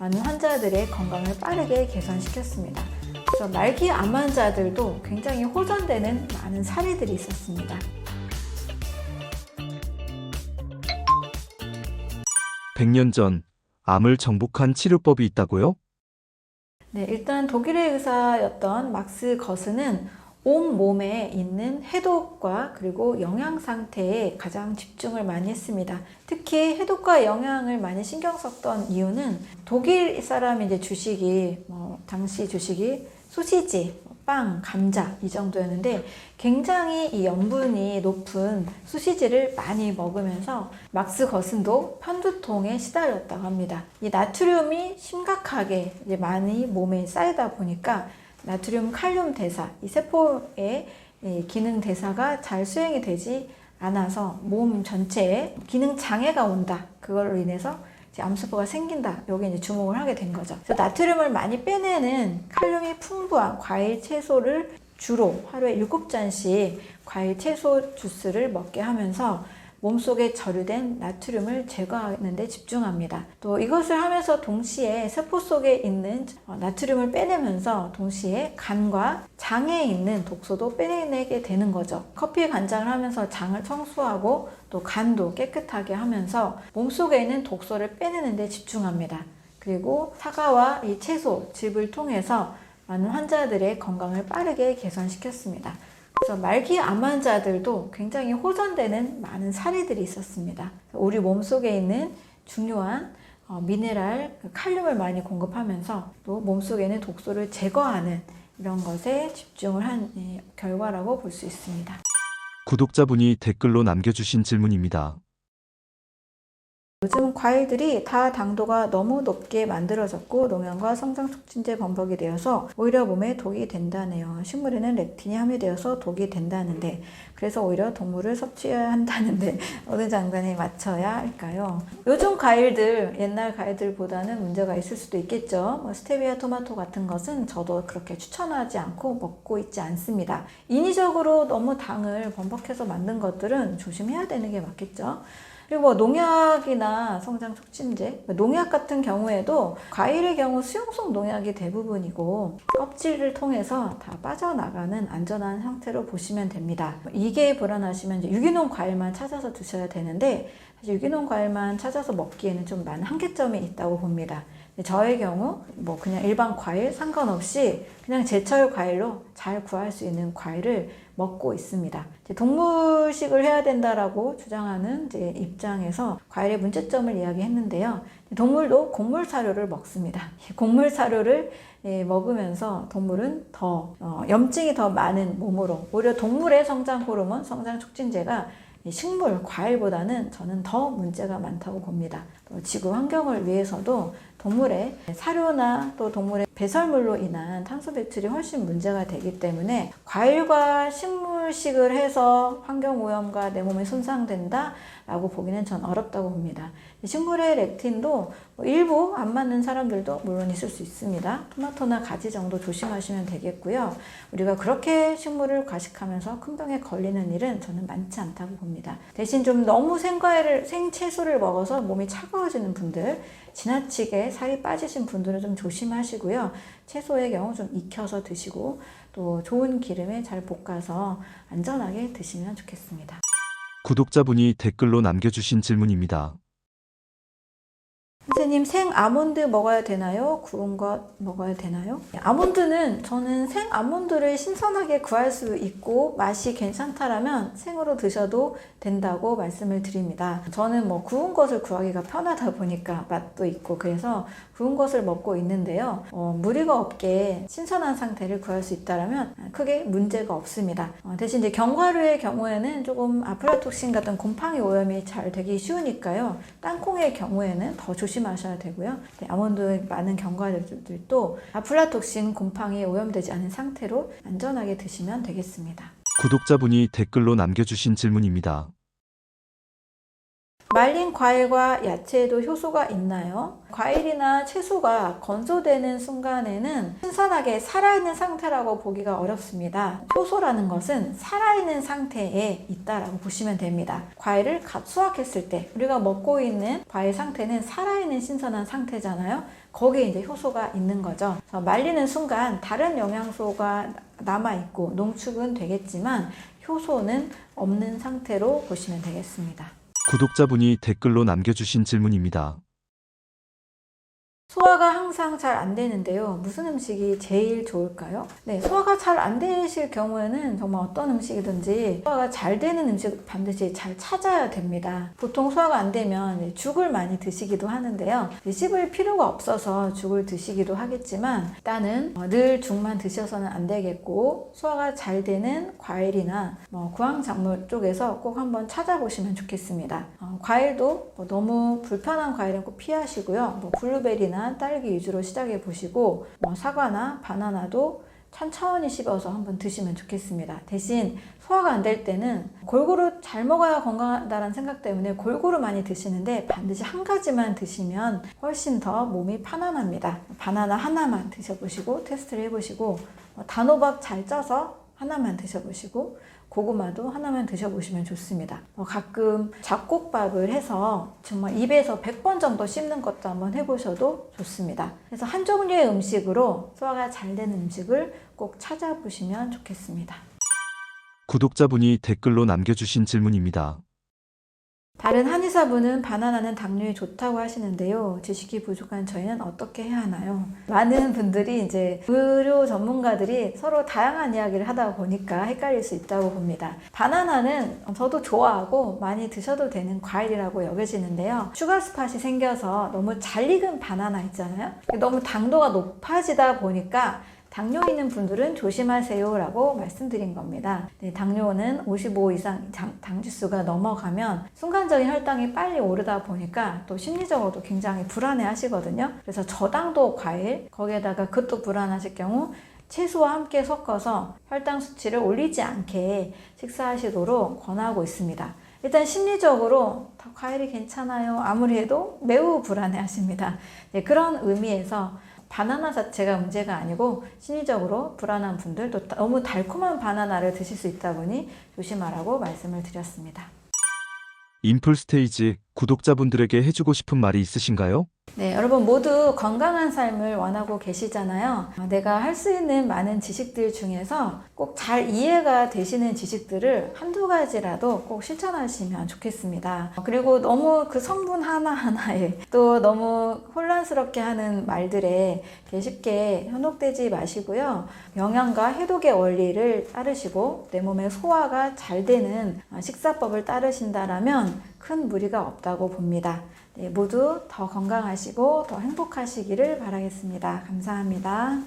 많은 환자들의 건강을 빠르게 개선시켰습니다. 그래서 말기 암 환자들도 굉장히 호전되는 많은 사례들이 있었습니다. 100년 전 암을 정복한 치료법이 있다고요? 네, 일단 독일의 의사였던 막스 거스는 온 몸에 있는 해독과 그리고 영양 상태에 가장 집중을 많이 했습니다. 특히 해독과 영양을 많이 신경 썼던 이유는 독일 사람이 이제 주식이 당시 주식이 소시지, 빵, 감자 이 정도였는데 굉장히 이 염분이 높은 소시지를 많이 먹으면서 막스 거슨도 편두통에 시달렸다고 합니다. 이 나트륨이 심각하게 이제 많이 몸에 쌓이다 보니까 나트륨 칼륨 대사, 이 세포의 기능 대사가 잘 수행이 되지 않아서 몸 전체에 기능 장애가 온다. 그걸로 인해서 암세포가 생긴다. 여기 이제 주목을 하게 된 거죠. 그래서 나트륨을 많이 빼내는 칼륨이 풍부한 과일, 채소를 주로 하루에 7잔씩 과일, 채소 주스를 먹게 하면서 몸속에 저류된 나트륨을 제거하는 데 집중합니다. 또 이것을 하면서 동시에 세포 속에 있는 나트륨을 빼내면서 동시에 간과 장에 있는 독소도 빼내게 되는 거죠. 커피 간장을 하면서 장을 청소하고 또 간도 깨끗하게 하면서 몸속에 있는 독소를 빼내는 데 집중합니다. 그리고 사과와 이 채소, 즙을 통해서 많은 환자들의 건강을 빠르게 개선시켰습니다. 그래서 말기 암 환자들도 굉장히 호전되는 많은 사례들이 있었습니다. 우리 몸속에 있는 중요한 미네랄, 칼륨을 많이 공급하면서 또 몸속에 있는 독소를 제거하는 이런 것에 집중을 한 결과라고 볼 수 있습니다. 구독자분이 댓글로 남겨주신 질문입니다. 요즘 과일들이 다 당도가 너무 높게 만들어졌고 농약과 성장 촉진제 범벅이 되어서 오히려 몸에 독이 된다네요. 식물에는 렉틴이 함유되어서 독이 된다는데 그래서 오히려 동물을 섭취해야 한다는데 어느 장단에 맞춰야 할까요? 요즘 과일들 옛날 과일들보다는 문제가 있을 수도 있겠죠. 스테비아 토마토 같은 것은 저도 그렇게 추천하지 않고 먹고 있지 않습니다. 인위적으로 너무 당을 범벅해서 만든 것들은 조심해야 되는 게 맞겠죠. 그리고 농약이나 성장 촉진제, 농약 같은 경우에도 과일의 경우 수용성 농약이 대부분이고 껍질을 통해서 다 빠져나가는 안전한 상태로 보시면 됩니다. 이게 불안하시면 이제 유기농 과일만 찾아서 드셔야 되는데 사실 유기농 과일만 찾아서 먹기에는 좀 많은 한계점이 있다고 봅니다. 저의 경우 그냥 일반 과일 상관없이 그냥 제철 과일로 잘 구할 수 있는 과일을 먹고 있습니다. 동물식을 해야 된다라고 주장하는 입장에서 과일의 문제점을 이야기했는데요. 동물도 곡물 사료를 먹습니다. 곡물 사료를 먹으면서 동물은 더 염증이 더 많은 몸으로 오히려 동물의 성장 호르몬, 성장 촉진제가 식물, 과일보다는 저는 더 문제가 많다고 봅니다. 또 지구 환경을 위해서도 동물의 사료나 또 동물의 배설물로 인한 탄소 배출이 훨씬 문제가 되기 때문에 과일과 식물식을 해서 환경오염과 내 몸에 손상된다 라고 보기는 전 어렵다고 봅니다. 식물의 렉틴도 일부 안 맞는 사람들도 물론 있을 수 있습니다. 토마토나 가지 정도 조심하시면 되겠고요. 우리가 그렇게 식물을 과식하면서 큰 병에 걸리는 일은 저는 많지 않다고 봅니다. 대신 좀 너무 생과일을, 생채소를 먹어서 몸이 차가워지는 분들, 지나치게 살이 빠지신 분들은 좀 조심하시고요. 채소의 경우 좀 익혀서 드시고 또 좋은 기름에 잘 볶아서 안전하게 드시면 좋겠습니다. 구독자분이 댓글로 남겨주신 질문입니다. 선생님, 생 아몬드 먹어야 되나요? 구운 것 먹어야 되나요? 아몬드는 저는 생 아몬드를 신선하게 구할 수 있고 맛이 괜찮다라면 생으로 드셔도 된다고 말씀을 드립니다. 저는 구운 것을 구하기가 편하다 보니까 맛도 있고 그래서 구운 것을 먹고 있는데요. 무리가 없게 신선한 상태를 구할 수 있다라면 크게 문제가 없습니다. 대신 이제 견과류의 경우에는 조금 아플라톡신 같은 곰팡이 오염이 잘 되기 쉬우니까요. 땅콩의 경우에는 더 조심하셔야 되고요. 아몬드 많은 견과류들도 아플라톡신, 곰팡이 오염되지 않은 상태로 안전하게 드시면 되겠습니다. 구독자분이 댓글로 남겨주신 질문입니다. 말린 과일과 야채에도 효소가 있나요? 과일이나 채소가 건조되는 순간에는 신선하게 살아있는 상태라고 보기가 어렵습니다. 효소라는 것은 살아있는 상태에 있다라고 보시면 됩니다. 과일을 갓 수확했을 때 우리가 먹고 있는 과일 상태는 살아있는 신선한 상태잖아요. 거기에 이제 효소가 있는 거죠. 말리는 순간 다른 영양소가 남아있고 농축은 되겠지만 효소는 없는 상태로 보시면 되겠습니다. 구독자분이 댓글로 남겨주신 질문입니다. 소화가 항상 잘 안 되는데요. 무슨 음식이 제일 좋을까요? 네, 소화가 잘 안 되실 경우에는 정말 어떤 음식이든지 소화가 잘 되는 음식 반드시 잘 찾아야 됩니다. 보통 소화가 안 되면 죽을 많이 드시기도 하는데요. 씹을 필요가 없어서 죽을 드시기도 하겠지만 일단은 늘 죽만 드셔서는 안 되겠고 소화가 잘 되는 과일이나 구황작물 쪽에서 꼭 한번 찾아보시면 좋겠습니다. 과일도 너무 불편한 과일은 꼭 피하시고요. 블루베리나 딸기 위주로 시작해 보시고 사과나 바나나도 천천히 씹어서 한번 드시면 좋겠습니다. 대신 소화가 안 될 때는 골고루 잘 먹어야 건강하다는 생각 때문에 골고루 많이 드시는데 반드시 한 가지만 드시면 훨씬 더 몸이 편안합니다. 바나나 하나만 드셔보시고 테스트를 해보시고 단호박 잘 쪄서 하나만 드셔보시고 고구마도 하나만 드셔보시면 좋습니다. 가끔 잡곡밥을 해서 정말 입에서 100번 정도 씹는 것도 한번 해보셔도 좋습니다. 그래서 한 종류의 음식으로 소화가 잘 되는 음식을 꼭 찾아보시면 좋겠습니다. 구독자분이 댓글로 남겨주신 질문입니다. 다른 한의사분은 바나나는 당뇨에 좋다고 하시는데요. 지식이 부족한 저희는 어떻게 해야 하나요? 많은 분들이 이제 의료 전문가들이 서로 다양한 이야기를 하다 보니까 헷갈릴 수 있다고 봅니다. 바나나는 저도 좋아하고 많이 드셔도 되는 과일이라고 여겨지는데요. 슈가 스팟이 생겨서 너무 잘 익은 바나나 있잖아요. 너무 당도가 높아지다 보니까 당뇨 있는 분들은 조심하세요 라고 말씀드린 겁니다. 네, 당뇨는 55 이상 당지수가 넘어가면 순간적인 혈당이 빨리 오르다 보니까 또 심리적으로도 굉장히 불안해 하시거든요. 그래서 저당도 과일, 거기에다가 그것도 불안하실 경우 채소와 함께 섞어서 혈당 수치를 올리지 않게 식사하시도록 권하고 있습니다. 일단 심리적으로 과일이 괜찮아요 아무리 해도 매우 불안해 하십니다. 네, 그런 의미에서 바나나 자체가 문제가 아니고 심리적으로 불안한 분들 또 너무 달콤한 바나나를 드실 수 있다 보니 조심하라고 말씀을 드렸습니다. 인풀스테이지 구독자분들에게 해주고 싶은 말이 있으신가요? 네, 여러분 모두 건강한 삶을 원하고 계시잖아요. 내가 할 수 있는 많은 지식들 중에서 꼭 잘 이해가 되시는 지식들을 한두 가지라도 꼭 실천하시면 좋겠습니다. 그리고 너무 그 성분 하나하나에 또 너무 혼란스럽게 하는 말들에 쉽게 현혹되지 마시고요. 영양과 해독의 원리를 따르시고 내 몸의 소화가 잘 되는 식사법을 따르신다라면 큰 무리가 없다고 봅니다. 네, 모두 더 건강하시고 더 행복하시기를 바라겠습니다. 감사합니다.